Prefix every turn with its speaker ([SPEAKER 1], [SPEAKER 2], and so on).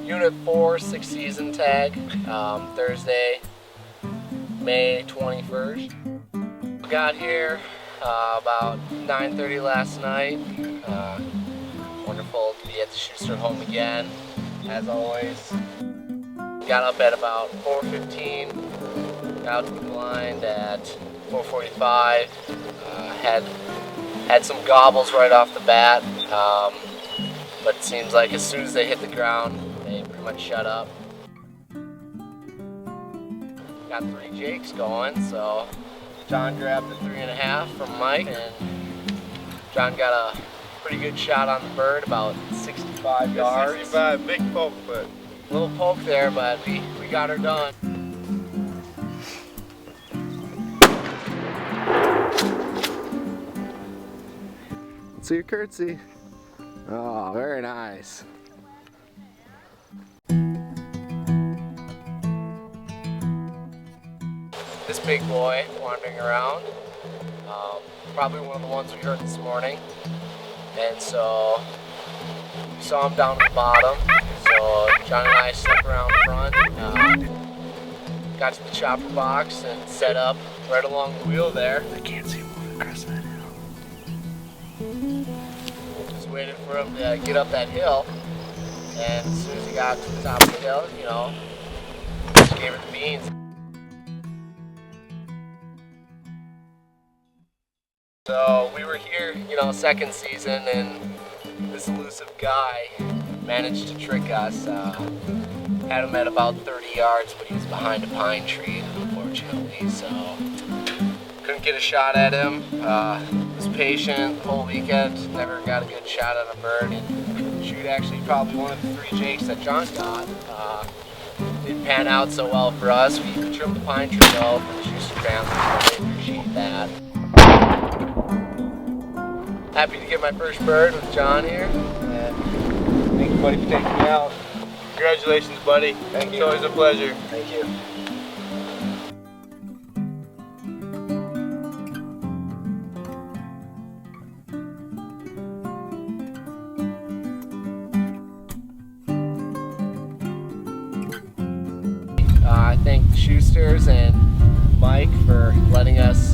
[SPEAKER 1] Unit 4, 6th season tag, Thursday, May 21st. Got here about 9:30 last night. Wonderful to be at the Schuster home again, as always. Got up at about 4:15, got out to the blind at 4:45. Had some gobbles right off the bat, but it seems like as soon as they hit the ground, they pretty much shut up. Got 3 jakes going, so John grabbed the 3.5 from Mike, and John got a pretty good shot on the bird, about 65 yards.
[SPEAKER 2] 65, big poke, but
[SPEAKER 1] a little poke there, but we got her done.
[SPEAKER 3] See your curtsy. Oh, very nice.
[SPEAKER 1] This big boy wandering around, probably one of the ones we heard this morning, and so we saw him down at the bottom, so John and I snuck around front, got to the chopper box and set up right along the wheel there.
[SPEAKER 3] I can't see him moving across that hill.
[SPEAKER 1] Just waited for him to get up that hill, and as soon as he got to the top of the hill, you know, just gave her the beans. So we were here, you know, 2nd season, and this elusive guy managed to trick us. Had him at about 30 yards, but he was behind a pine tree, unfortunately, so couldn't get a shot at him. Was patient the whole weekend, never got a good shot at a bird. And shoot, actually probably one of the 3 jakes that John got didn't pan out so well for us. We trimmed the pine tree though for the Schuster family, so they appreciate that. Happy to get my first bird with John here.
[SPEAKER 2] and thank you, buddy, for taking me out. Congratulations, buddy.
[SPEAKER 1] Thank you.
[SPEAKER 2] It's always a pleasure.
[SPEAKER 1] Thank you. I thank the Schusters and Mike for letting us